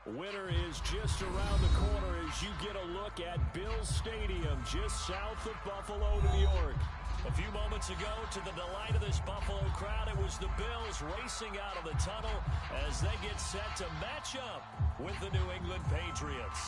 Winter is just around the corner as you get a look at Bills Stadium, just south of Buffalo, New York. A few moments ago, to the delight of this Buffalo crowd, it was the Bills racing out of the tunnel as they get set to match up with the New England Patriots.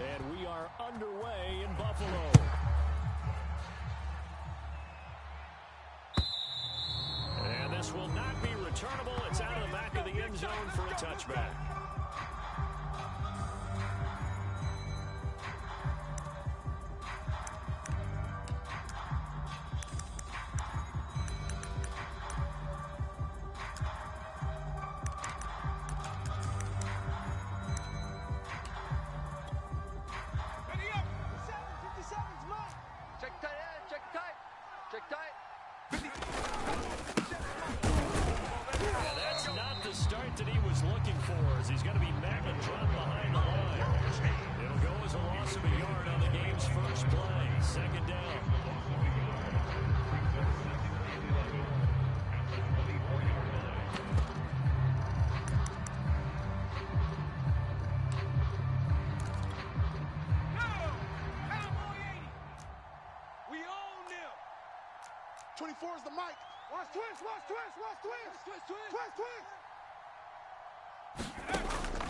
And we are underway in Buffalo. And this will not be returnable. It's out of the back of the end zone for a touchback. He's going to be back and drop behind the line. It'll go as a loss of a yard on the game's first play. Second down. We own them. 24 is the mic. Watch twist, watch twist, watch twist. Twist.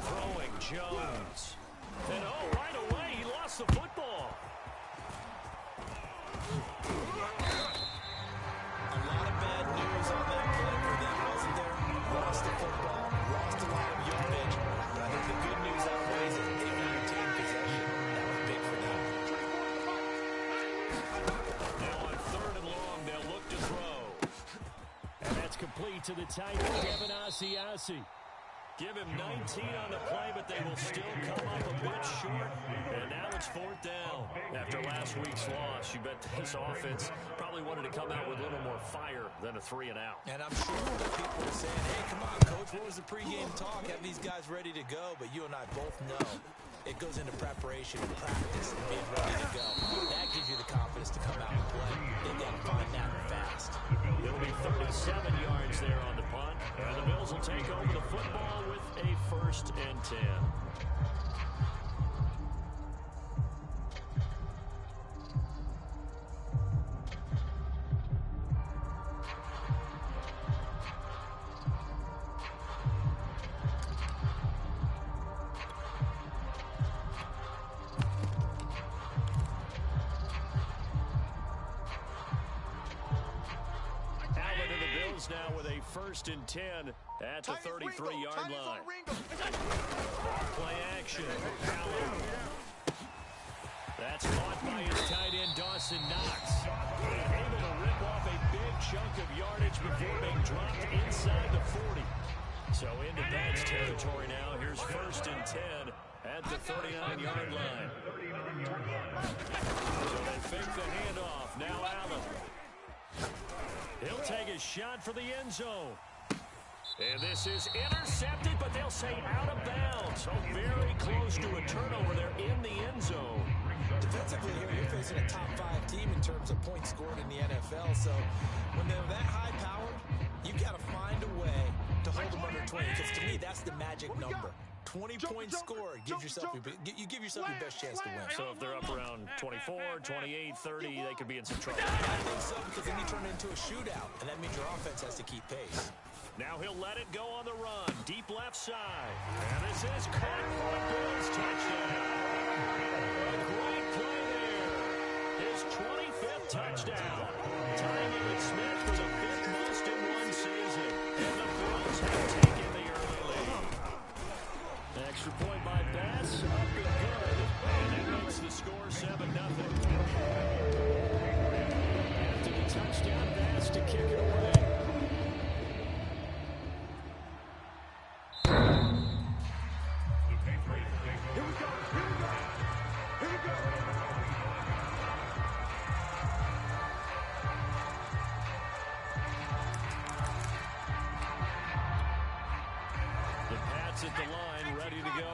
Throwing Jones. And right away, he lost the football. A lot of bad news on that play for them, wasn't there? Lost the football, lost a lot of yardage. But I think the good news outweighs it. They maintained possession. That was big for them. Now on 3rd and long, they'll look to throw. And that's complete to the tight end, Devin Asiasi. Give him 19 on the play, but they will still come up a bit short. And now it's 4th down. After last week's loss, you bet this offense probably wanted to come out with a little more fire than a 3 and out. And I'm sure that people are saying, hey, come on, Coach, what was the pregame talk? Have these guys ready to go? But you and I both know it goes into preparation and practice and being ready to go. That gives you the confidence to come out and play. They got to find that fast. It'll be 37 yards there on the punt. And the Bills will take over the football with a 1st and 10. Now with a 1st and 10 at the 33-yard line. Play action. Allen. That's caught by his tight end, Dawson Knox. Able to rip off a big chunk of yardage before being dropped inside the 40. So into Ben's territory now. Here's 1st and 10 at the 39-yard line. So they fake the handoff. Now Allen. He'll take a shot for the end zone. And this is intercepted, but they'll say out of bounds. So very close to a turnover there in the end zone. Defensively here, you're facing a top 5 team in terms of points scored in the NFL. So when they're that high-powered, you got to find a way to hold them under 20. Because to me, that's the magic number. 20 points scored gives yourself you give yourself your best chance to win. So if they're up around 24, 28, 30, they could be in some trouble. I think so, because then you turn it into a shootout, and that means your offense has to keep pace. Now he'll let it go on the run. Deep left side. And this is caught for a Bills touchdown. A great play there. His 25th touchdown. Tying Emmitt Smith for the 5th most in one season. And the Bills have taken the early lead. Extra point by Bass. Up and good. And that makes the score 7-0. After the touchdown, kick it away. Here we go. Here we go. Here we go. The Pats at the line, ready to go.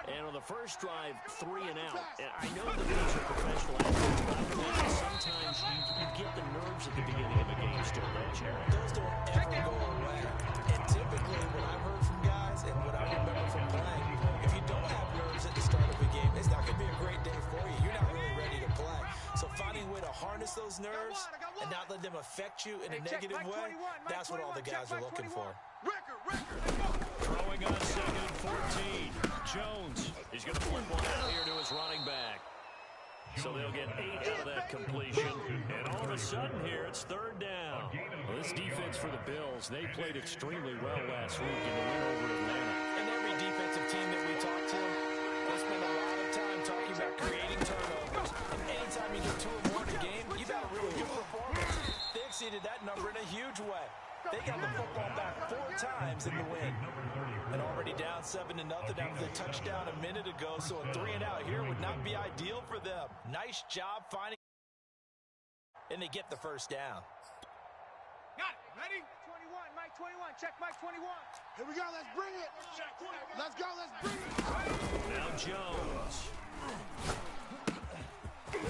And on the first drive, 3 and out. And I know that these are professional athletes, but I would imagine sometimes you get the nerves at the beginning of a game still, don't you? Those don't ever go away. And typically, what I've heard from guys and what I remember from playing, if you don't have nerves at the start of a game, it's not going to be a great day for you. You're not really ready to play. So finding a way to harness those nerves and not let them affect you in a negative way, that's what all the guys are looking for. Throwing on 2nd and 14. Jones. He's going to flip one out here to his running back. So they'll get 8 out of that completion. And all of a sudden here, it's 3rd down. Well, this defense for the Bills, they played extremely well last week in the win over Atlanta. And every defensive team that we talk to, they spend a lot of time talking about creating turnovers. And anytime you get 2 or more in a game, you've had a really good performance. They exceeded that number in a huge way. They got the football back 4 times in the win. And already down 7-0 after the touchdown a minute ago, so a 3 and out here would not be ideal for them. Nice job finding, and they get the first down. Got it. Ready? 21, Mike 21. Check Mike 21. Here we go. Let's bring it. Let's go. Let's bring it. Now Jones.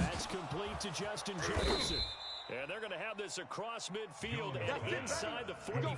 That's complete to Justin Jefferson. And they're going to have this across midfield and inside the 45.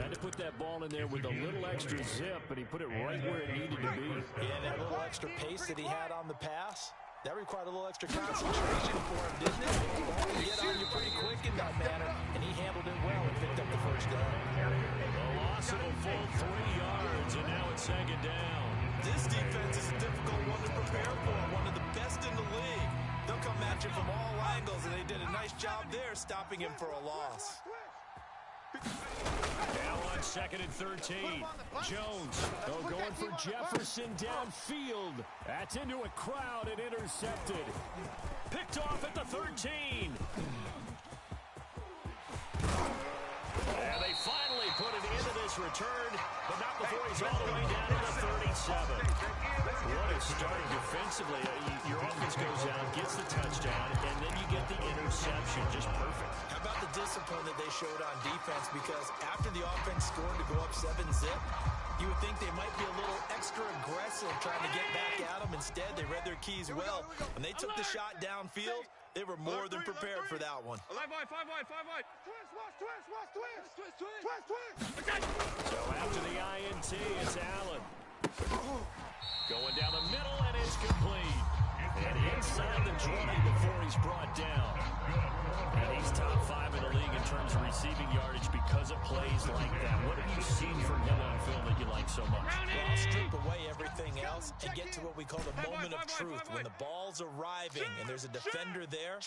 Had to put that ball in there with a little extra zip, but he put it right where it needed to be. Yeah, and that little extra pace that he had on the pass, that required a little extra concentration for him, didn't it? The ball can get on you pretty quick in that manner, and he handled it well and picked up the first down. A loss of a full 3 yards, and now it's 2nd down. This defense is a difficult one to prepare for, one of the best in the league. They'll come at you from all angles, and they did a nice job there stopping him for a loss. Now on 2nd and 13. Jones Going for Jefferson downfield. That's into a crowd and intercepted. picked off at the 13. And they finally put it into this return, but not before he's all the way down to the 37. What a start defensively. Your offense goes out, gets the touchdown, and then you get the interception. Just perfect. How about the discipline that they showed on defense? Because after the offense scored to go up 7-zip, you would think they might be a little extra aggressive trying to get back at them. Instead, they read their keys well. When they took the shot downfield, they were more than prepared for that one. 5 wide. Twist. So after the INT, it's Allen. Going down the middle, and it's complete. And inside the 20 before he's brought down. And he's top 5 in the league in terms of receiving yardage because of plays like that. What have you seen from him on film that you like so much? Well, I'll strip away everything else and get to what we call the moment of truth. When the ball's arriving and there's a defender there,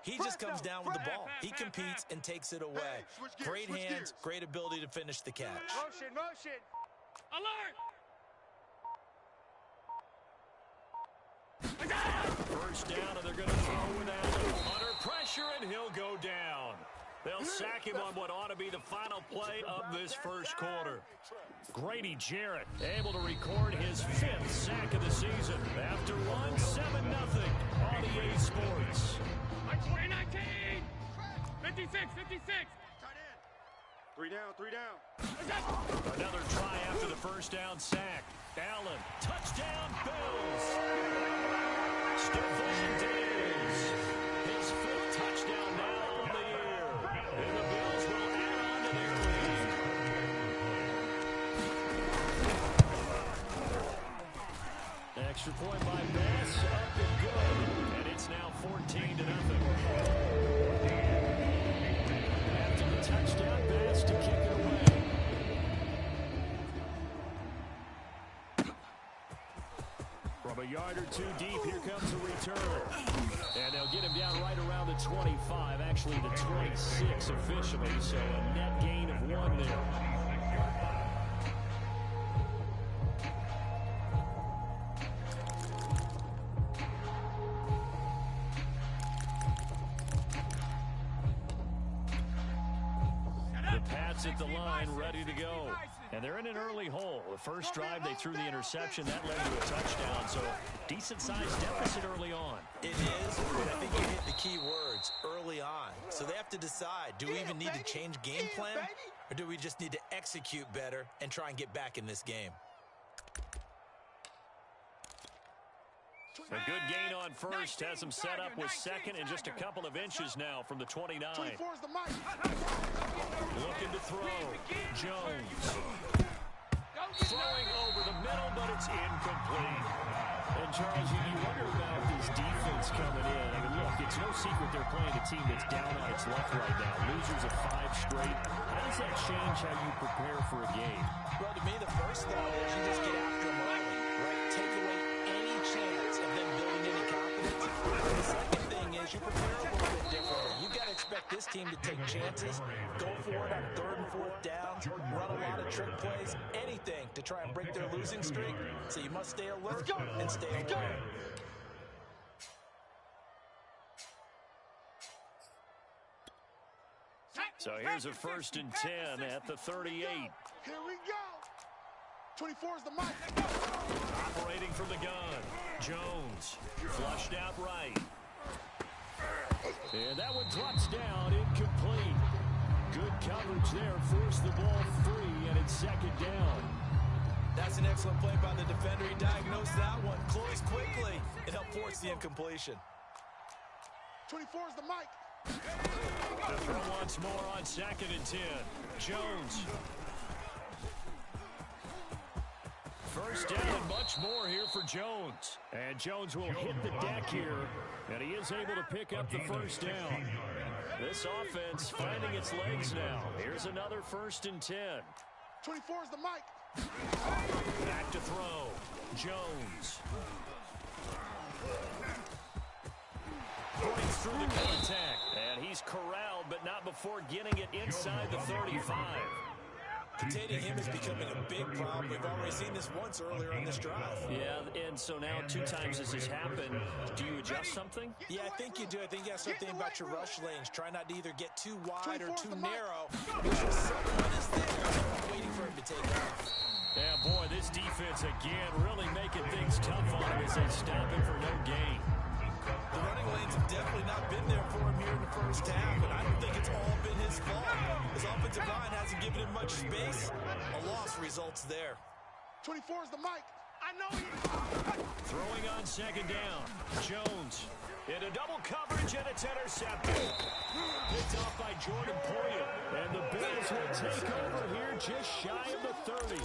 he just comes down with the ball. He competes and takes it away. Great hands, great ability to finish the catch. Motion. Alert! First down, and they're going to throw with Allen. Under pressure, and he'll go down. They'll sack him on what ought to be the final play of this first quarter. Grady Jarrett able to record his 5th sack of the season after one 7-0 on EA Sports. 2019! 56! 3 down. Another try after the first down sack. Allen, touchdown Bills. Stephon Diggs, his 5th touchdown now on the year. And the Bills will add on to their lead. Extra point by Bass, up and good. And it's now 14-0. After the touchdown, Bass to kick it away. From a yard or 2 deep, here comes a return. And they'll get him down right around the 25, actually the 26 officially, so a net gain of 1 there. The Pats at the line, ready to go. And they're in an early hole. The first drive, they threw the interception. That led to a touchdown, so decent-sized deficit early on. It is, but I think you hit the key words, early on. So they have to decide, do we even need to change game plan, or do we just need to execute better and try and get back in this game? A good gain on first has him set up with second and just a couple of inches now from the 29. Looking to throw. Jones. Throwing over the middle, but it's incomplete. And Charles, you wonder about this defense coming in. I mean, look, it's no secret they're playing a team that's down on its luck right now. Losers of 5 straight. How does that change how you prepare for a game? Well, to me, the first thought is you just get after them early, right? Take away any chance of them building any confidence. The second thing is you prepare a little bit differently. You've got to expect this team to take chances, go for it on 3rd and 4th down, run a lot of trick plays, anything to try and break their losing streak. So you must stay alert and stay alert. So here's a 1st and 10 at the 38. Here we go. 24 is the mic. Operating from the gun. Jones flushed out right. And that one drops down, incomplete. Good coverage there, forced the ball free, and it's 2nd down. That's an excellent play by the defender. He diagnosed that one, closed quickly, and helped force the incompletion. 24 is the mic. The throw once more on 2nd and 10. Jones. First down and much more here for Jones. And Jones will hit the deck here, and he is able to pick up the first down. This offense finding its legs now. Here's another 1st and 10. 24 is the mic. Back to throw. Jones. Points through the contact. And he's corralled, but not before getting it inside the 35. Containing him is becoming a big problem. We've already seen this once earlier on this drive. Yeah, and so now 2 times this has happened. Do you adjust something? Yeah, I think you do. I think you have something about your rush lanes. Try not to either get too wide or too narrow. Make sure someone is there waiting for him to take off. Yeah, boy, this defense again really making things tough on him as they stop him for no gain. The running lanes have definitely not been there for him here in the first half, and I don't think it's all been his fault. His offensive line hasn't given him much space. A loss results there. 24 is the mic. I know he... Throwing on 2nd down. Jones into double coverage, and it's intercepted. Picked off by Jordan Poyer. And the Bills will take over here just shy of the 30.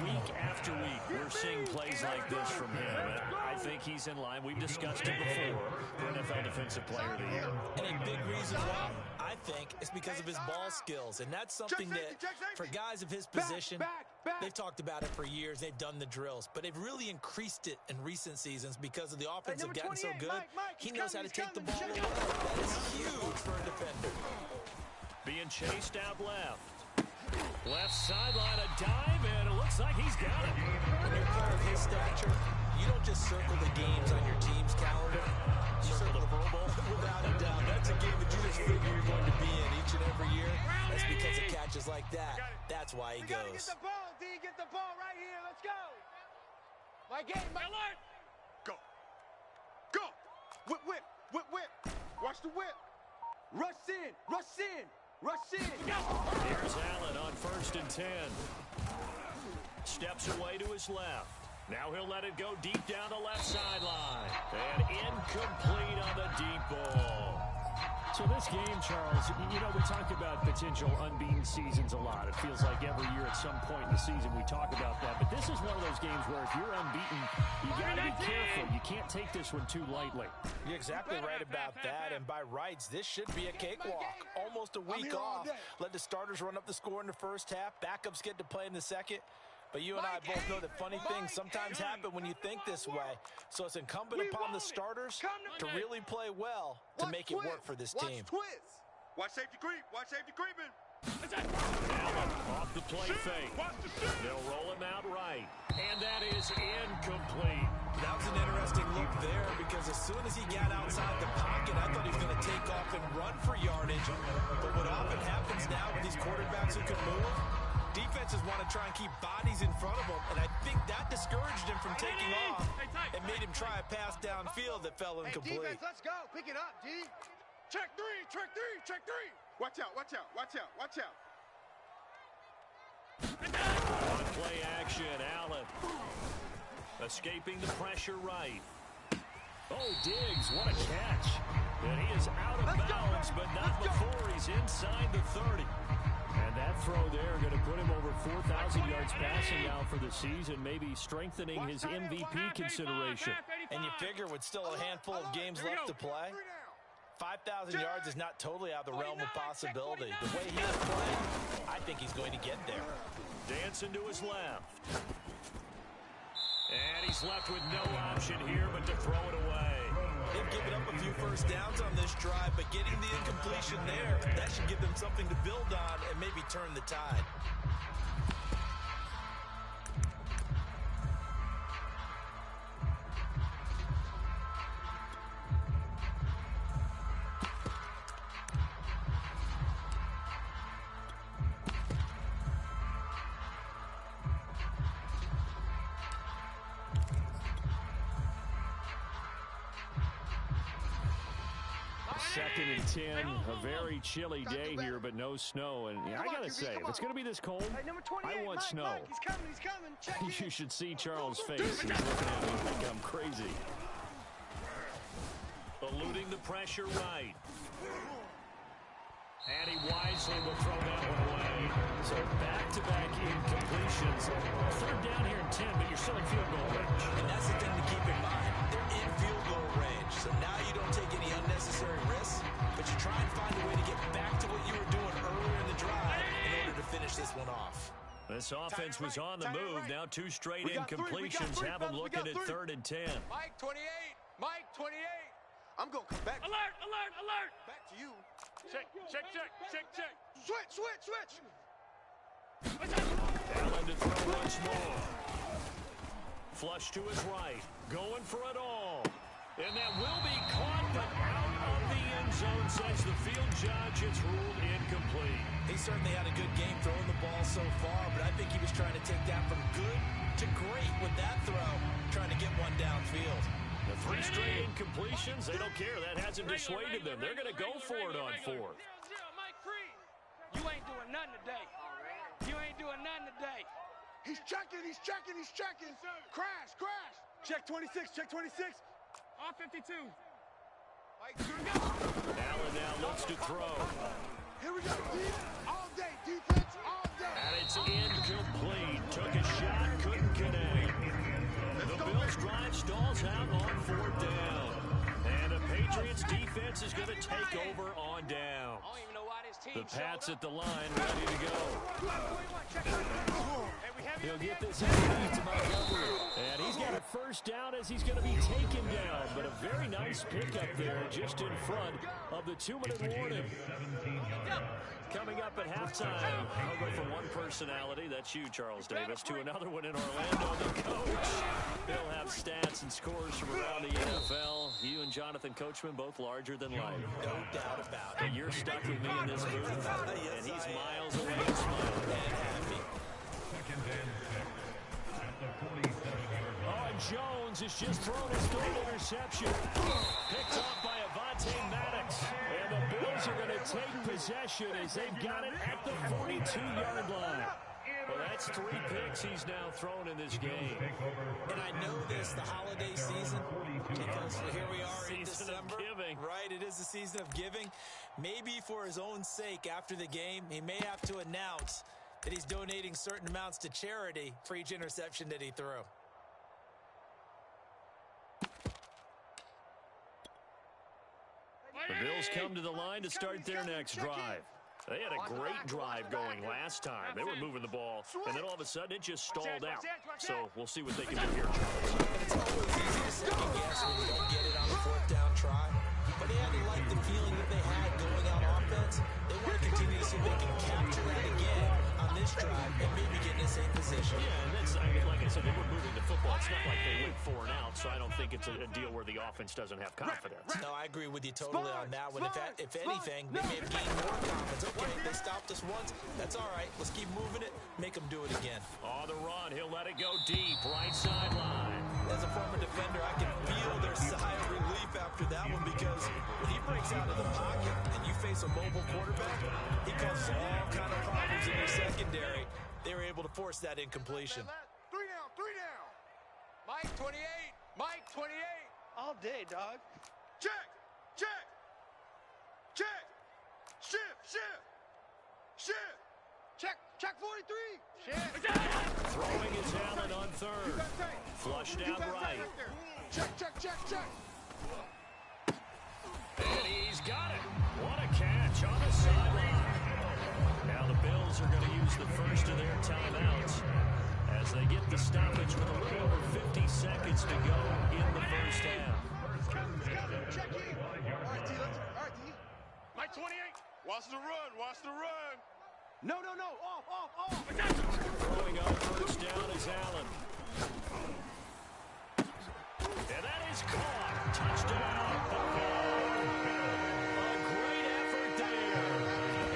Week after week, we're seeing plays like this from him. I think he's in line. We've discussed it before for NFL Defensive Player of the Year. And a big reason why, I think, is because of his ball skills. And that's something that, for guys of his position, they've talked about it for years. They've done the drills. But they've really increased it in recent seasons because of the offense have gotten so good. He knows how to take the ball away. That is huge for a defender. Being chased out left. Left sideline, a dive, and it looks like he's got it. When you're a player of his stature, you don't just circle the games on your team's calendar. You circle the Pro Bowl. Without a doubt. That's a game that you just figure you're going to be in each and every year. That's because of catches like that. That's why he goes. Get the ball, D. Get the ball right here. Let's go. My game, my alert. Go. Go. Whip, whip, whip, whip. Watch the whip. Rush in. Rush in. Rush in. Here's Allen on 1st and 10. Steps away to his left. Now he'll let it go deep down the left sideline. And incomplete on the deep ball. So this game, Charles, you know, we talk about potential unbeaten seasons a lot. It feels like every year at some point in the season we talk about that. But this is one of those games where if you're unbeaten, you got to be careful. You can't take this one too lightly. You're exactly right about that. And by rights, this should be a cakewalk. Almost a week off. Let the starters run up the score in the first half. Backups get to play in the second. But you and I both know that funny things sometimes happen when you think this way. So it's incumbent upon the starters to really play well to make it work for this team. Watch safety creep. Watch safety creeping. Allen off the play fake. They'll roll him out right. And that is incomplete. That was an interesting look there because as soon as he got outside the pocket, I thought he was going to take off and run for yardage. But what often happens now with these quarterbacks who can move, defenses want to try and keep bodies in front of them, and I think that discouraged him from taking off and made him try a pass downfield that fell incomplete. Hey, defense, let's go. Pick it up, D. Check three, check three, check three. Watch out, watch out, watch out, watch out. On play action, Allen. Escaping the pressure right. Oh, Diggs, what a catch. And he is out of bounds, but not before he's inside the 30. And that throw there going to put him over 4,000 yards passing now for the season, maybe strengthening his MVP consideration. And you figure with still a handful of games left to play, 5,000 yards is not totally out of the realm of possibility. The way he is playing, I think he's going to get there. Dancing to his left. And he's left with no option here but to throw it away. They've given up a few first downs on this drive, but getting the incompletion there, that should give them something to build on and maybe turn the tide. Second and 10, a very chilly day here, but no snow. And I got to say, if it's going to be this cold, I want snow. He's coming. Check it. You should see Charles' face. He's looking at me like I'm crazy. Eluding the pressure right. And he wisely will throw that one away. So back-to-back incompletions. Third down here in 10, but you're still in field goal range. And that's the thing to keep in mind. They're in field goal range. So now you don't take any unnecessary risks, but you try and find a way to get back to what you were doing earlier in the drive in order to finish this one off. This offense was on the move. Now two straight incompletions have them looking at 3rd and 10. Mike 28. Mike 28. I'm going to come back. Alert, alert, alert. Back to you. Check. Switch. Allen to throw once more. Flush to his right. Going for it all. And that will be caught, but out of the end zone, says the field judge. It's ruled incomplete. He certainly had a good game throwing the ball so far, but I think he was trying to take that from good to great with that throw, trying to get one downfield. The 3 straight incompletions, they don't care. That hasn't dissuaded them. They're going to go for it on 4th. Mike Free. You ain't doing nothing today. He's checking. Crash. Check 26. All 52. Mike, here we go. Allen now looks to throw. Here we go. All day. Defense all day. And it's incomplete. Took a shot, couldn't connect. The Bills drive stalls out on 4th down. And the Patriots defense is going to take over on down. I don't even know why this team The Pats at the line, ready to go. He'll get this inside to Montgomery. And he's got a first down as he's going to be taken down. But a very nice pickup there just in front of the 2-minute warning. Coming up at halftime, I'll go from one personality, that's you, Charles Davis, to another one in Orlando, the coach. He'll have stats and scores from around the NFL. You and Jonathan Coachman, both larger than life. No doubt about it. And you're stuck with me in this booth, and he's miles away and smiling. And happy. Oh, and Jones has just thrown his 3rd interception. Picked off by Avonte Maddox. And the Bills are going to take possession as they've got it at the 42-yard line. Well, that's 3 picks he's now thrown in this game. And I know this, the holiday season, because here we are in Season of December. giving. Right, it is the season of giving. Maybe for his own sake after the game, he may have to announce that he's donating certain amounts to charity for each interception that he threw. The Bills come to the line to start their next drive. They had a great drive going last time. They were moving the ball, and then all of a sudden it just stalled out. So we'll see what they can do here, Charles. And it's always easy to second guess when you don't get it on the 4th down try. But they had to like the feeling that they had going on offense. They want to continue to see if they can capture that again on this drive and maybe get in a same position. Yeah, and that's, like I said, they were moving the football. It's not like they went 4 and out, so I don't think it's a deal where the offense doesn't have confidence. No, I agree with you totally on that one. If anything, they may have gained more confidence. Okay, they stopped us once. That's all right. Let's keep moving it. Make them do it again. On the run, he'll let it go deep, right sideline. As a former defender, I can feel their sigh of relief after that one because when he breaks out of the pocket and you face a mobile quarterback, he causes all kind of problems in your secondary. They were able to force that incompletion. 3 down, 3 down. Mike 28, Mike 28. All day, dog. Check, check, check. Shift, shift, shift. Check 43. Shift. Throwing is Allen on third. Flushed out right. Check, check, check, check. And he's got it. What a catch on the sideline. Now the Bills are going to use the first of their timeouts as they get the stoppage with a little over 50 seconds to go in the first half. Check in. All right, T. Mike 28. Watch the run, watch the run. No, off. Throwing on first down is Allen. And that is caught. Touchdown. A great effort there.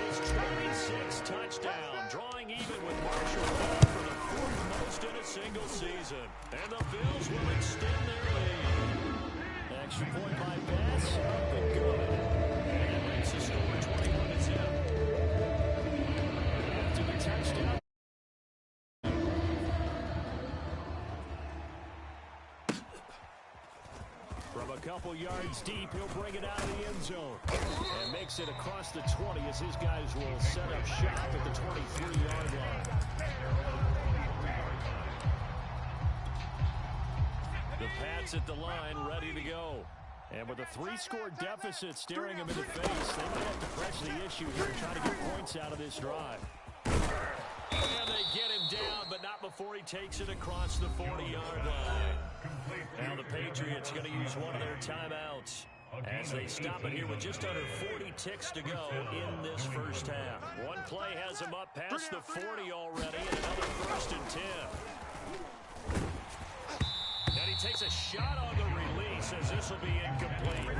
His 26th touchdown, drawing even with Marshall Faulk for the 4th most in a single season. And the Bills will extend their lead. Extra point by Bass. Up and good. And it makes the score 21-10. After the touchdown. From a couple yards deep, he'll bring it out of the end zone. And makes it across the 20 as his guys will set up shop at the 23-yard line. The Pats at the line, ready to go. And with a 3-score deficit staring him in the face, they might have to press the issue here and try to get points out of this drive. And they get him down, but not before he takes it across the 40-yard line. Now the Patriots going to use one of their timeouts as they stop it here with just under 40 ticks to go in this first half. One play has him up past the 40 already, and another 1st and 10. And he takes a shot on the release as this will be incomplete.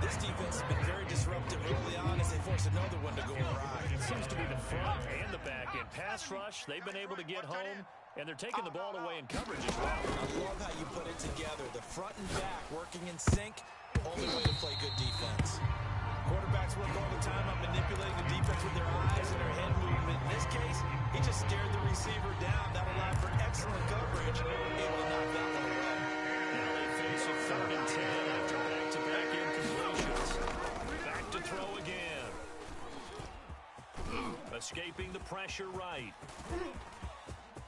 This defense has been very disruptive early on as they force another one to go awry. It seems to be the front and the back end. Pass rush, they've been able to get home, and they're taking the ball away in coverage as well. I love how you put it together. The front and back working in sync, only way to play good defense. Quarterbacks work all the time on manipulating the defense with their eyes and their head movement. In this case, he just stared the receiver down. That allowed for excellent coverage, able to knock that one away. Now they face a 3rd and 10 after back-to-back incompletions. Back to throw again. Escaping the pressure right.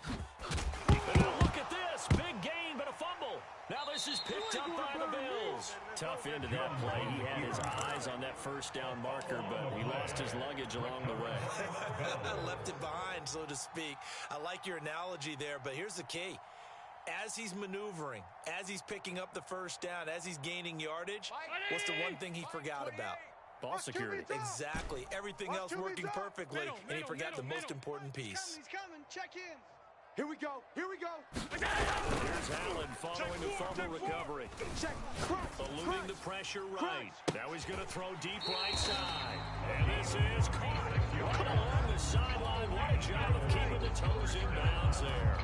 And now look at this. Big gain, but a fumble. Now this is picked up by the Bills. Tough end of that play. He had his eyes on that first down marker, but he lost his luggage along the way. Left it behind, so to speak. I like your analogy there, but here's the key. As he's maneuvering, as he's picking up the first down, as he's gaining yardage, what's the one thing he forgot about? Ball security. Exactly. Everything else working perfectly, and he forgot the most important piece. He's coming. Check in. Here we go. Here's Allen following the fumble recovery. Check, Eluding the pressure right. Now he's going to throw deep right side. And this is caught. Right along the sideline. What a job of keeping the toes in bounds there.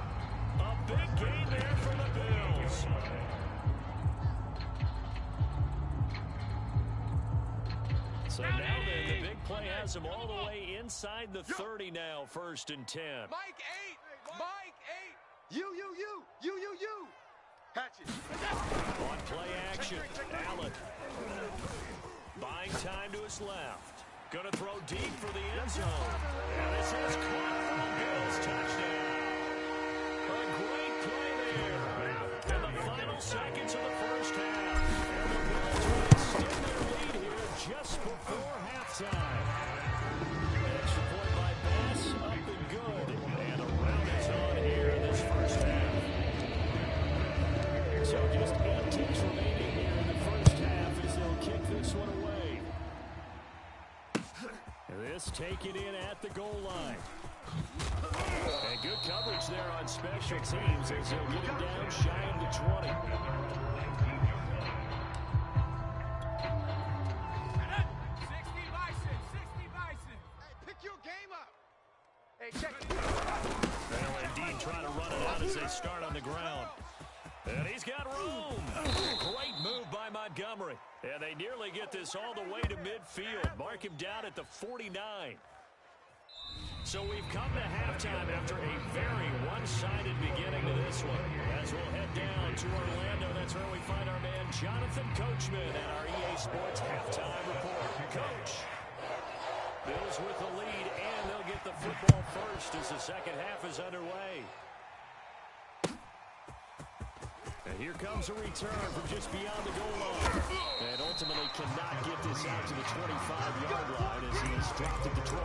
A big gain there for the Bills. So now then, the big play has him all the way inside the 30 now, 1st and 10. Mike 8. You. Hatchet. On play action, Allen. Buying time to his left. Gonna throw deep for the end zone. And this is caught for the Bills. Touchdown. A great play there. In the final seconds of the first half. And the Bills will extend their lead here just before halftime. Extra point by Bass. Up and good. And a round is on here in this first half. So just 8 ticks remaining here in the first half as they'll kick this one away. This taken in at the goal line. And good coverage there on special teams as they'll get him down shy of the 20. 60 Bison, 60 Bison. Hey, pick your game up. Hey, check it. They'll indeed try to run it out as they start on the ground. And he's got room. Great move by Montgomery. And they nearly get this all the way to midfield. Mark him down at the 49. So we've come to halftime after a very one-sided beginning to this one. As we'll head down to Orlando, that's where we find our man Jonathan Coachman at our EA Sports Halftime Report. Coach. Bills with the lead, and they'll get the football first as the second half is underway. And here comes a return from just beyond the goal line. And ultimately cannot get this out to the 25-yard line as he's dropped at the 23.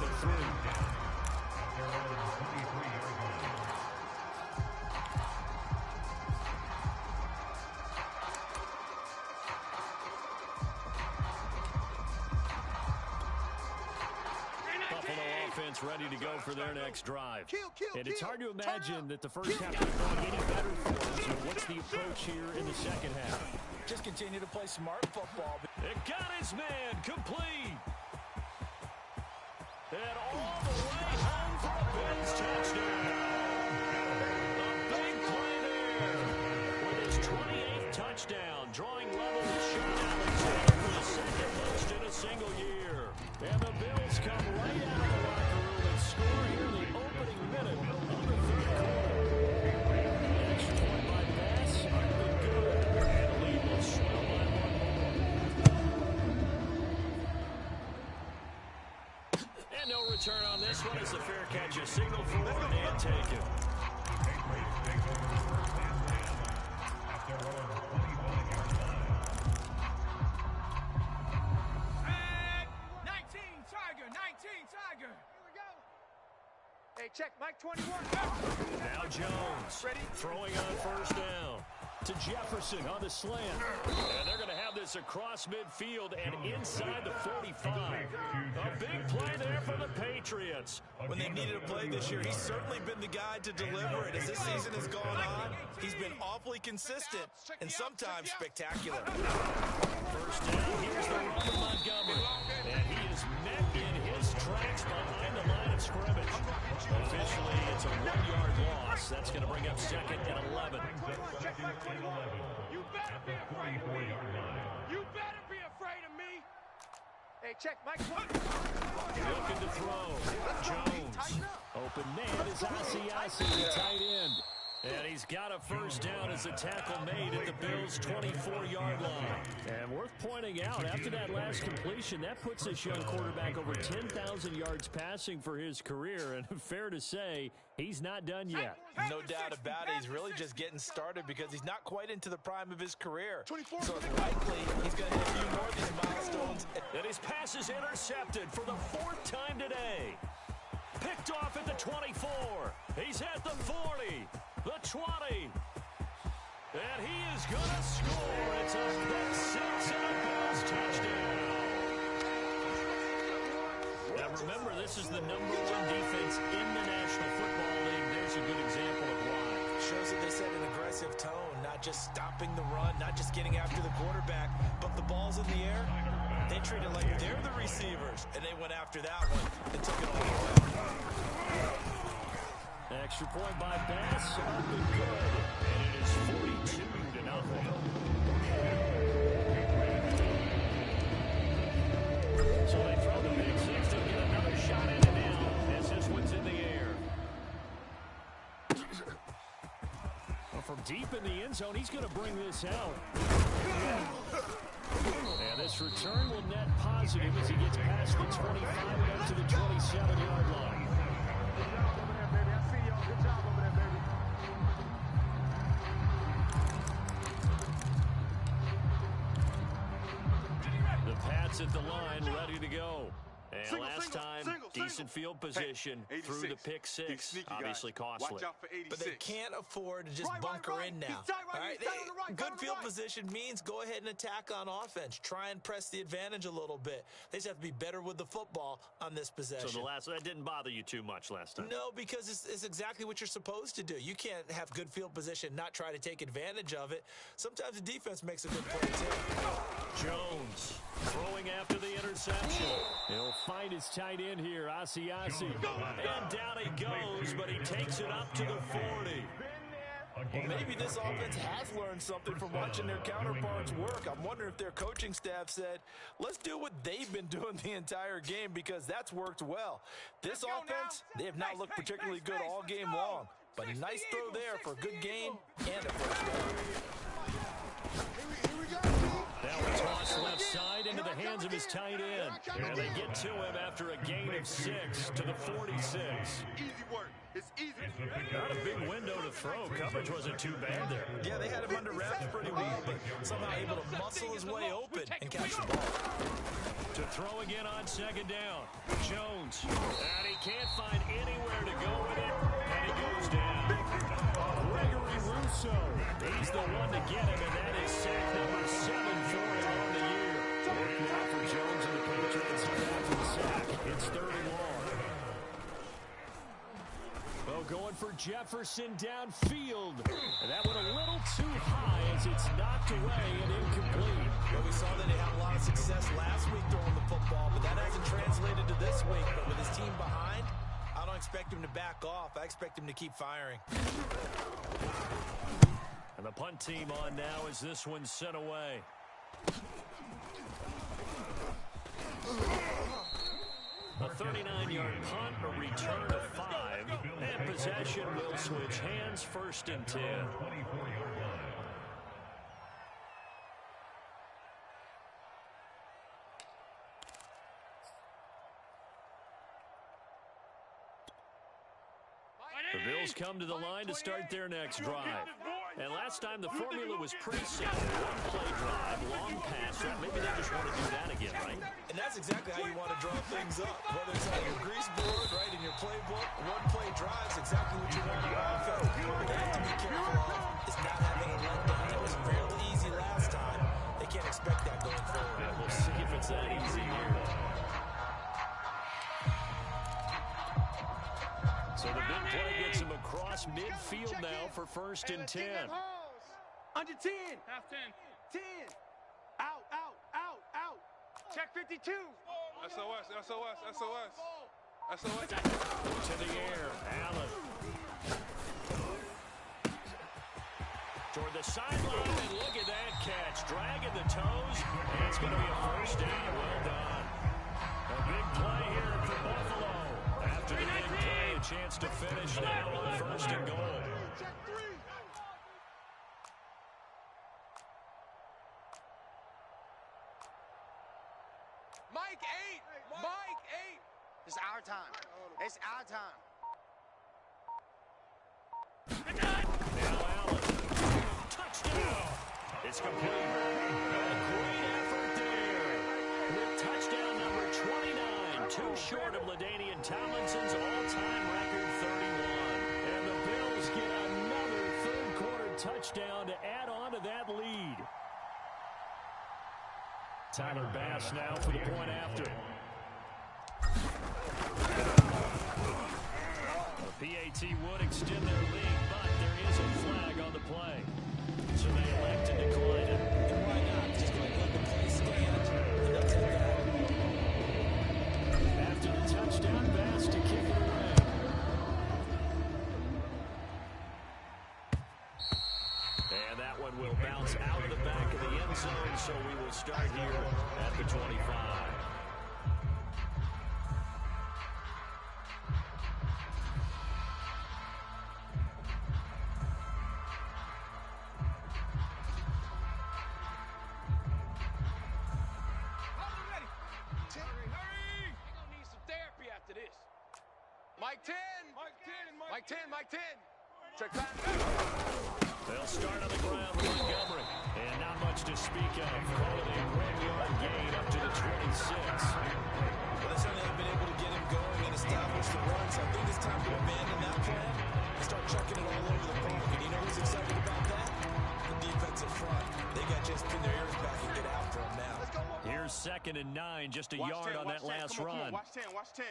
Buffalo offense ready to go for their next drive. And it's hard to imagine that the first half is going any better for them. So what's the approach here in the second half? Just continue to play smart football. It got his man complete. And all the way home for a Bills touchdown. A big play there. With his 28th touchdown, drawing level with Sean Alexander for the second most in a single year. And the Bills come right out of the locker room and score here in the opening minute of the third quarter. Extra point by Bass, nothing good. And the lead will swell by one more. And no return on this one as the fair catch is signaled for and taken. Hey, check, Mike 21. Now Jones throwing on first down to Jefferson on the slant. And they're going to have this across midfield and inside the 45. A big play there for the Patriots. When they needed a play this year, he's certainly been the guy to deliver it. As this season has gone on, he's been awfully consistent and sometimes spectacular. First down, here's the run of Montgomery. And he is met in his tracks behind the line of scrimmage. Officially, it's a 1-yard loss. That's going to bring up second and 11. You better be afraid of me. You better be afraid of me. Hey, check, Mike 20. Looking to throw. Jones. Open man is Asiasi, the tight end. And he's got a first down as the tackle made at the Bills' 24-yard line. And worth pointing out, after that last completion, that puts this young quarterback over 10,000 yards passing for his career. And fair to say, he's not done yet. No doubt about it. He's really just getting started because he's not quite into the prime of his career. So it's likely he's going to hit a few more of these milestones. And his pass is intercepted for the 4th time today. Picked off at the 24. He's at the 40. The 20. And he is going to score. It's a pick six and a Bills touchdown. Now remember, this is the #1 defense in the National Football League. There's a good example of why. Shows that they set an aggressive tone, not just stopping the run, not just getting after the quarterback, but the ball's in the air. They treat it like they're the receivers, and they went after that one and took it all the way. Extra point by Bass, up and good. And it is 42-0. So they throw the big six to get another shot at it now as this one's in the air. Well, from deep in the end zone, he's going to bring this out. And this return will net positive as he gets past the 25 and up to the 27-yard line. The Pats at the line, ready to go. And last time, decent field position through the pick six. Obviously costly. Watch out for 86. But they can't afford to just bunker in now. All right? Good field position means go ahead and attack on offense. Try and press the advantage a little bit. They just have to be better with the football on this possession. So that didn't bother you too much last time? No, because it's exactly what you're supposed to do. You can't have good field position, not try to take advantage of it. Sometimes the defense makes a good play, too. Jones throwing after the interception. He'll find his tight end here, Asiasi. And down he goes, but he takes it up to the 40. Well, maybe this offense has learned something from watching their counterparts work. I'm wondering if their coaching staff said, let's do what they've been doing the entire game, because that's worked well. This offense, they have not looked particularly good all game long. But a nice throw there for a good gain and a first down. Now a toss left side into the hands of his tight end. And they get to him after a gain of 6 to the 46. Easy work. It's easy. Not a big window to throw. Coverage wasn't too bad there. Yeah, they had him under wraps pretty well, but somehow able to muscle his way open and catch the ball. To throw again on second down. Jones. And he can't find anywhere to go with it. And he goes down. Gregory Rousseau. He's the one to get him, and that is sack number 7 for him on the year. Working out for Jones and the Patriots after the sack. It's 3rd and long. Well, going for Jefferson downfield. And that one a little too high as it's knocked away and incomplete. Well, we saw that he had a lot of success last week throwing the football, but that hasn't translated to this week. But with his team behind, I don't expect him to back off. I expect him to keep firing. And the punt team on now as this one's sent away. A 39-yard punt, a return of 5, and possession will switch hands, 1st and 10. The Bills come to the line to start their next drive. And last time the formula was pretty simple. One play drive, long pass. Maybe they just want to do that again, right? And that's exactly how you want to draw things up. Whether it's on your grease board, right, in your playbook, one play drive is exactly what you want on offense. What they have to be careful of is not having a letdown. That was fairly easy last time. They can't expect that going forward. Yeah, we'll see if it's that easy here. So the big play gets him across midfield now for 1st and 10. Under 10. Half 10. 10. Out. Check 52. SOS. To the air, Allen. Toward the sideline, and look at that catch. Dragging the toes, and it's going to be a first down. Well done. A big play here for Buffalo. After the big play, a chance to finish now on 1st and goal. Check 3. Mike 8. It's our time. It's our time. Now Allen. Touchdown. It's complete. A great effort there. With touchdown number 29. Too short of LaDainian Tomlinson's all-time record 31. And the Bills get another third-quarter touchdown to add on to that lead. Tyler Bass now for the point after. The PAT would extend their lead, but there is a flag on the play. So they elect to decline it. And why not? Just go ahead and let the play stand, and they'll take that. After the touchdown, Bass to kick it away. And that one will bounce out of the back of the end zone, so we will start here at the 25. Mike 10. Check back. They'll start on the ground with Montgomery. And not much to speak of. Calling a 1-yard gain up to the 26. Well, they certainly 2nd and 9, just a Watch yard 10, on that last Come on, run. watch 10, watch 10.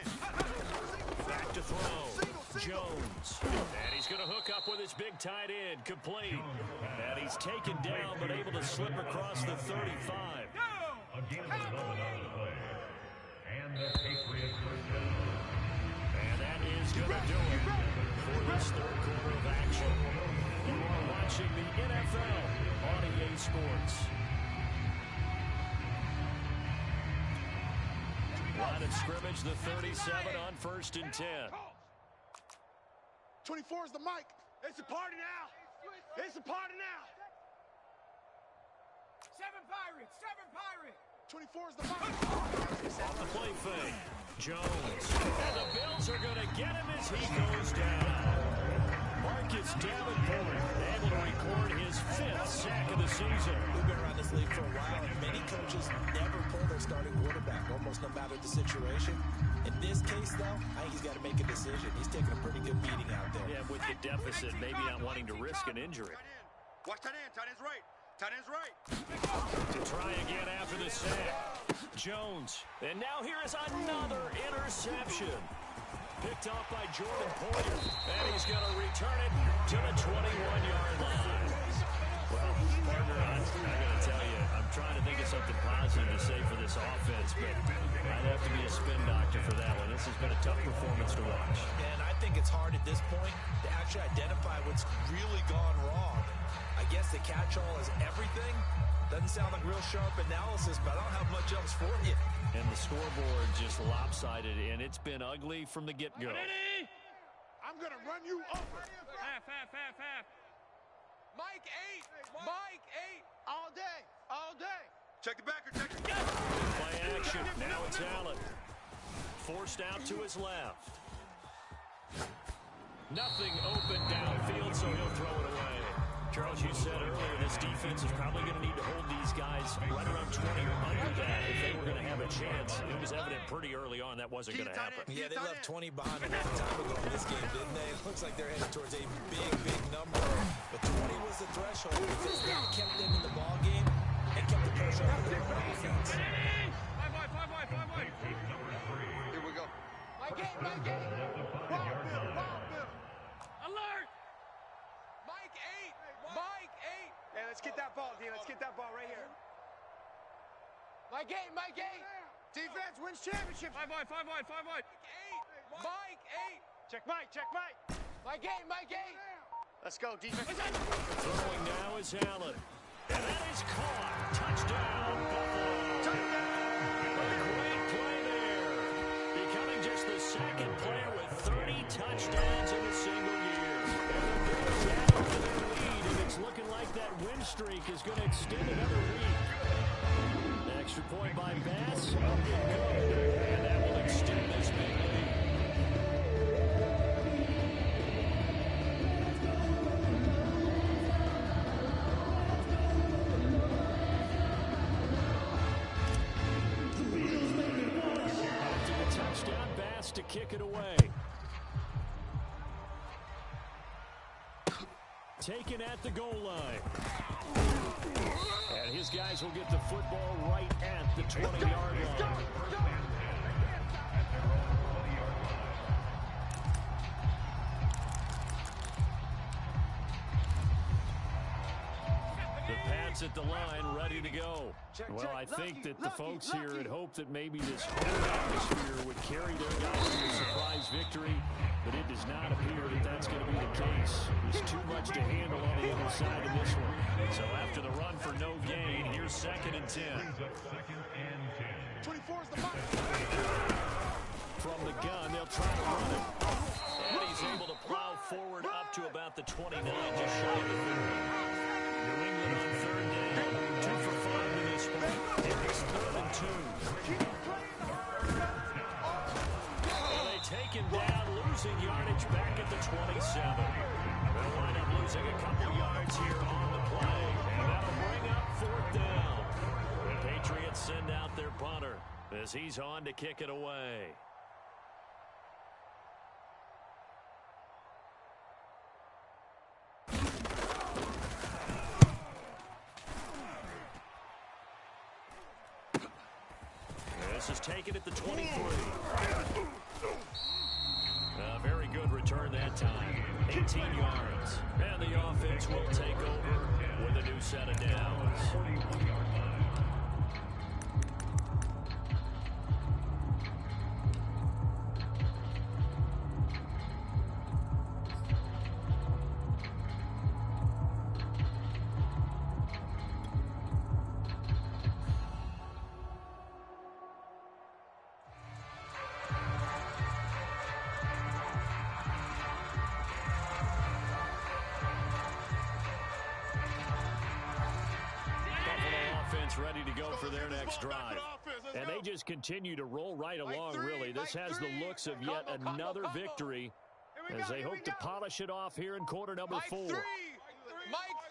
Back to throw. Jones. And he's going to hook up with his big tight end. Complete. And he's taken down, but able to slip across the 35. And the Patriots first down. And that is going to do it for this third quarter of action. You are watching the NFL on EA Sports. Line of scrimmage, the 37 on 1st and 10. 24 is the mic. It's a party now. It's a party now. 24 is the mic. Off the play fake. Jones. And the Bills are going to get him as he goes down. Marcus Davenport able to record his 5th sack of the season. We've been around this league for a while, and many coaches never pull their starting quarterback, almost no matter the situation. In this case, though, I think he's got to make a decision. He's taking a pretty good beating out there. Yeah, with the deficit, maybe not wanting to risk an injury. Watch tight end. Tight end's right. Tight end's right. To try again after the sack. Jones. And now here is another interception. Picked off by Jordan Poyer. And he's going to return it to the 21-yard line. Well, partner, I got to tell you, I'm trying to think of something positive to say for this offense, but I'd have to be a spin doctor for that one. This has been a tough performance to watch. And I think it's hard at this point to actually identify what's really gone wrong. I guess the catch-all is everything. Doesn't sound like real sharp analysis, but I don't have much else for you. And the scoreboard just lopsided, and it's been ugly from the get-go. I'm going to run you over. Half. Mike 8. Mike 8. All day. Check the backer. Check the backer. Play action. Now it's Allen. Forced out to his left. Nothing open downfield, so he'll throw it away. Charles, you said earlier this defense is probably going to need to hold these guys right around 20 or under that if they were going to have a chance. It was evident pretty early on that wasn't going to happen. Yeah, they left 20 behind a long time ago in this game, didn't they? It looks like they're headed towards a big number. But 20 was the threshold because that kept them in the ball game and kept the pressure on their offense. 5 wide. Here we go. Mike 8. Wild Bill. Alert! Mike 8. Hey, let's get that ball, D. Let's get that ball right here. Mike 8. Defense wins championship. 5 wide. Mike 8. Check Mike. Mike 8. Let's go, defense. Throwing now is Allen. And that is caught. Touchdown, Buffalo. A great play there. Becoming just the second player with 30 touchdowns in a single year. And the Bills add to their lead, and it's looking like that win streak is going to extend another week. An extra point by Bass. Up and good. And that will extend this big lead. Touchdown, Bass to kick it away. Taken at the goal line. And his guys will get the football right at the 20-yard line. The Pats at the line, ready to go. Well, I think that the folks here had hoped that maybe this home atmosphere would carry their guys to a surprise victory, but it does not appear that that's going to be the case. There's too much to handle on the other side of this one. So after the run for no gain, here's 2nd and 10. 24 is the mark. From the gun, they'll try to run it. And he's able to plow forward up to about the 29, just shy of the 30. New England on 3rd down, 2 for 5 in this one. It is 3rd and 2. Well, they take him down, losing yardage back at the 27. They'll wind up losing a couple yards here on the play, and that'll bring up 4th down. The Patriots send out their punter as he's on to kick it away. This is taken at the 23. A very good return that time. 18 yards. And the offense will take over with a new set of downs. Ready to go for their next drive. And they just continue to roll right along, really. This has the looks of yet another victory as they hope to polish it off here in quarter number 4. Mike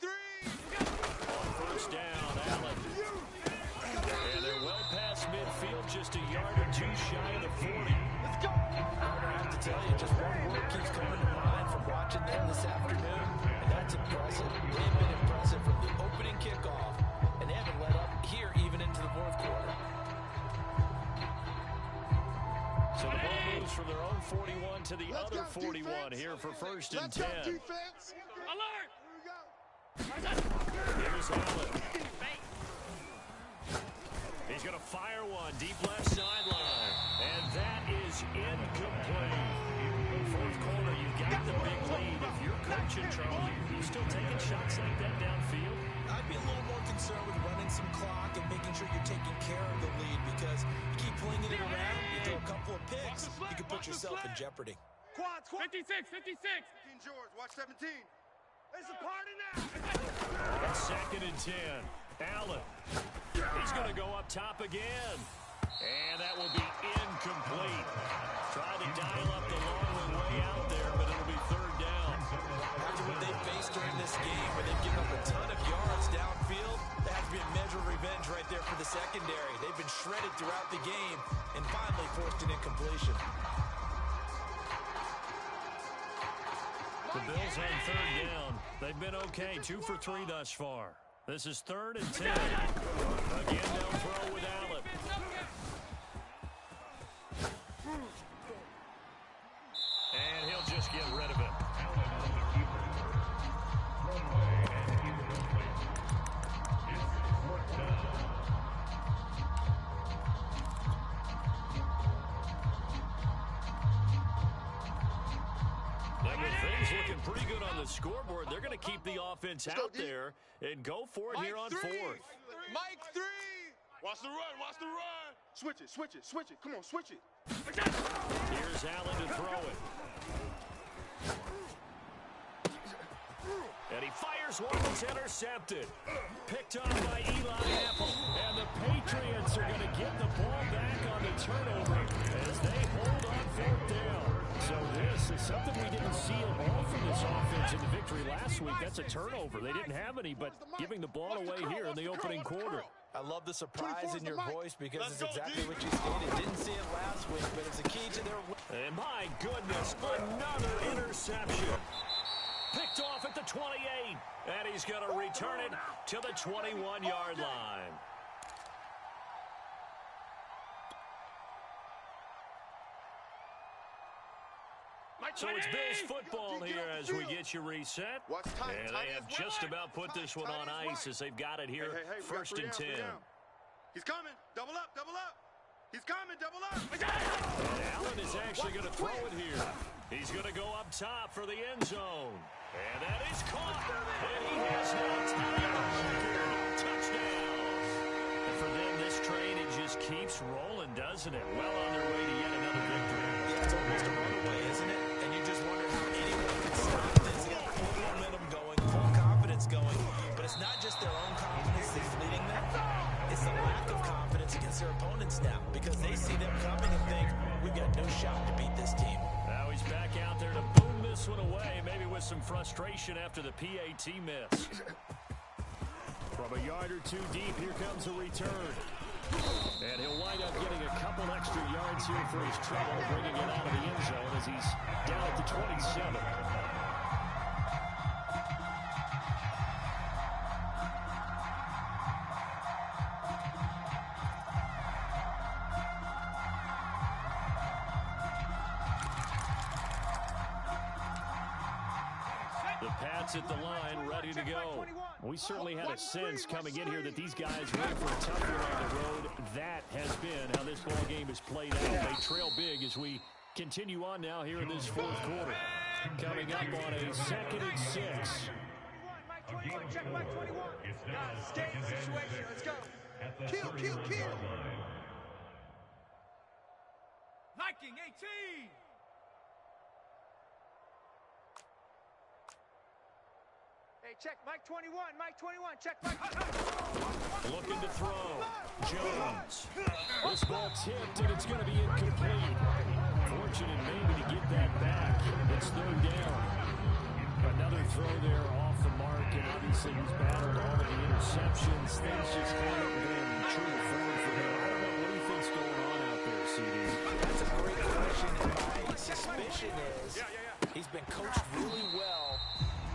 3. On first down, Allen. And they're well past midfield, just a yard or two shy of the 40. Let's go. I have to tell you, just one word keeps coming to mind from watching them this afternoon, and that's impressive. They've been impressive from the opening kickoff. And they haven't let up here even into the fourth quarter. So the ball moves from their own 41 to the other 41 here for first and 10. Alert! Here's Allen. He's going to fire one deep left sideline. And that is incomplete. Fourth quarter, you got the big lead. If you're coaching, Charles, you still taking shots like that downfield? I'd be a little more concerned with running some clock and making sure you're taking care of the lead, because you keep flinging it around, you throw a couple of picks, you can put yourself in jeopardy. Quads. 56. 15 George, watch 17. It's a party now. It's second and 10. Allen. He's going to go up top again. And that will be incomplete. Tried to dial up the long way out there, but it'll be third down. After what they faced during this game, where they've given up a ton of yards downfield, that has to be a measure of revenge right there for the secondary. They've been shredded throughout the game and finally forced an incompletion. The Bills on third down. They've been okay, 2 for 3 thus far. This is third and 10. Again, they'll throw with Allen. And he'll just get rid of it. Things looking pretty good on the scoreboard. They're going to keep the offense out there and go for it here on fourth. Mike 3. Watch the run. Switch it. Come on, switch it. Here's Allen to throw it. And he fires one that's intercepted. Picked off by Eli Apple. And the Patriots are going to get the ball back on the turnover as they hold on fourth down. So this is something we didn't see at all from this offense in the victory last week. That's a turnover. They didn't have any, but giving the ball away here in the opening quarter. I love the surprise in your voice, because it's exactly what you stated. Didn't see it last week, but it's a key to their win. And my goodness, another interception. Picked off at the 28, and he's going to return it to the 21-yard line. So it's Bills football here as we get you reset. And they have just about put this one on ice as they've got it here, first and 10. He's coming. Double up. He's coming. Double up. And Allen is actually going to throw it here. He's going to go up top for the end zone. And that is caught. And he has now tied the record. Touchdown. And for them, this train, it just keeps rolling, doesn't it? Well on their way to yet another victory. Yeah, it's almost a runaway, isn't it? And you just wonder how anyone can stop this. They got full momentum going, full confidence going. But it's not just their own confidence that's leading them. It's the lack of confidence against their opponents now, because they see them coming and think, we've got no shot to beat this team. Now he's back out there to boom this one away, maybe with some frustration after the PAT miss. From a yard or two deep, here comes a return. And he'll wind up getting a couple extra yards here for his trouble, bringing it out of the end zone as he's down at the 27. The Pats at the line, ready to go. We certainly had a sense coming in here that these guys were in for a tough one on the road. That has been how this ball game has played out. They trail big as we continue on now here in this fourth quarter. Coming up on a 2nd and 6. Check Mike 21. Stay in the situation. Let's go. Kill. Viking 18. Hey, check Mike 21. Mike 21. Check Mike. Looking to throw. Jones. This ball tipped, and it's going to be incomplete. Fortunate maybe to get that back. It's third down. Another throw there off the mark, and obviously he's battled all of the interceptions. Things just haven't been true to form for him. I don't know. What do you think's going on out there, CD? That's a great question, and my suspicion is he's been coached really well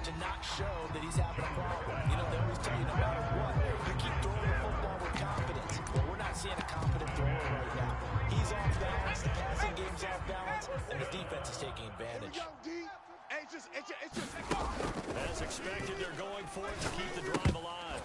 to not show that he's having a problem. You know, they always tell you no matter what, you keep throwing the football with confidence. Well, we're not seeing a confident thrower right now. He's off balance, the passing game's off balance, and the defense is taking advantage. As expected, they're going for it to keep the drive alive.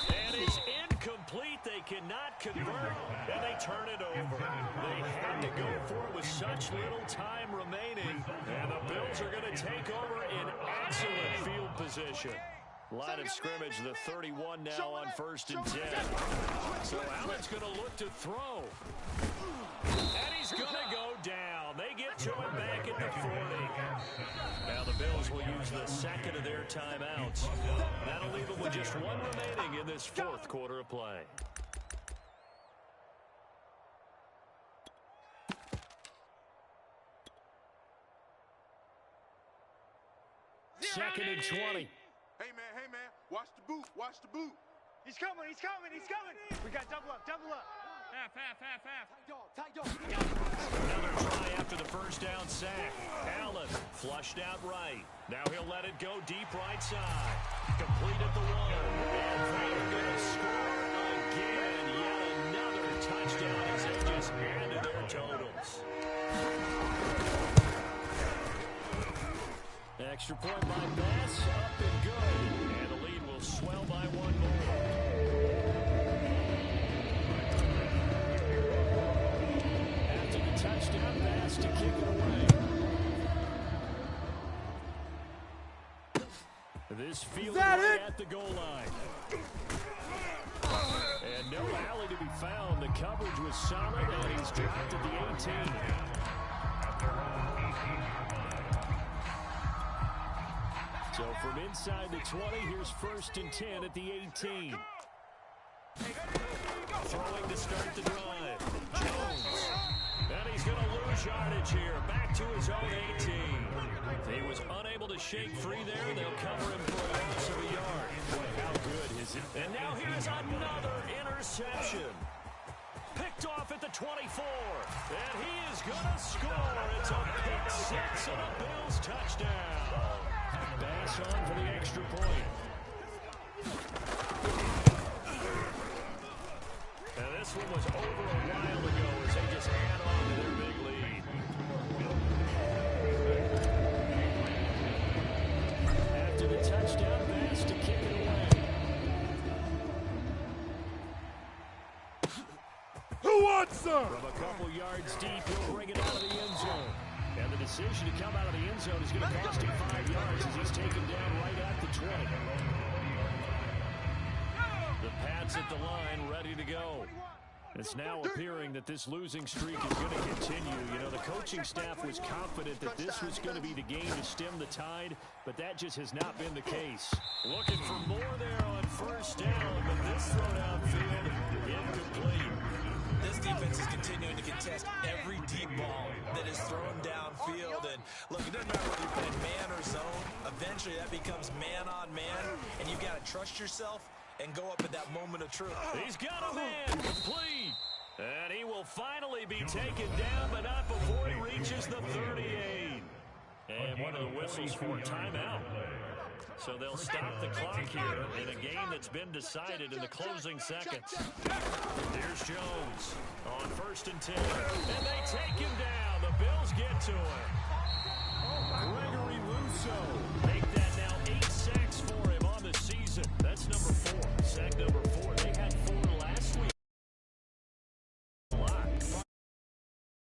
And it's incomplete. They cannot convert, and they turn it over. They had to go for it with such little time remaining, and the Bills are going to take over in excellent field position. Line of scrimmage, the 31 now on 1st and 10. So Allen's going to look to throw. And he's going to go down. They get to him back at the 40. Now the Bills will use the 2nd of their timeouts. That'll leave them with just one remaining in this fourth quarter of play. Second and 20. Hey, man, watch the boot. He's coming. We got double up. Half. Tight dog. Another try after the first down sack. Allen flushed out right. Now he'll let it go deep right side. Complete at the 1. And they're going to score again. Yet another touchdown as they just added their totals. Extra point by Bass, up and good. And the lead will swell by 1 more. After the touchdown, Bass to kick it away. This field right at the goal line. And no alley to be found. The coverage was solid, and he's dropped at the 18. So from inside the 20, here's 1st and 10 at the 18. Throwing to start the drive. Jones. And he's going to lose yardage here. Back to his own 18. He was unable to shake free there. They'll cover him for a loss of a yard. Boy, how good is it? And now here's another interception. Picked off at the 24. And he is going to score. It's a pick 6 and a Bills touchdown. Bass on for the extra point. And this one was over a while ago as they just add on to their big lead. After the touchdown, Bass to kick it away. Who wants some? From a couple yards deep, he'll bring it out of the end zone. And the decision to come out of the end zone is going to cost him 5 yards as he's taken down right at the 20. The Pats at the line, ready to go. It's now appearing that this losing streak is going to continue. You know, the coaching staff was confident that this was going to be the game to stem the tide, but that just has not been the case. Looking for more there on 1st down, but this throw downfield, incomplete. This defense is continuing to contest every deep ball that is thrown downfield. And look, it doesn't matter whether you're playing man or zone. Eventually, that becomes man on man, and you've got to trust yourself and go up at that moment of truth. He's got a man complete. And he will finally be taken down, but not before he reaches the 38. And one of the whistles for timeout. So they'll stop the clock here in a game that's been decided in the closing seconds. Here's Jones on 1st and 10. And they take him down. The Bills get to him. Gregory Rousseau make that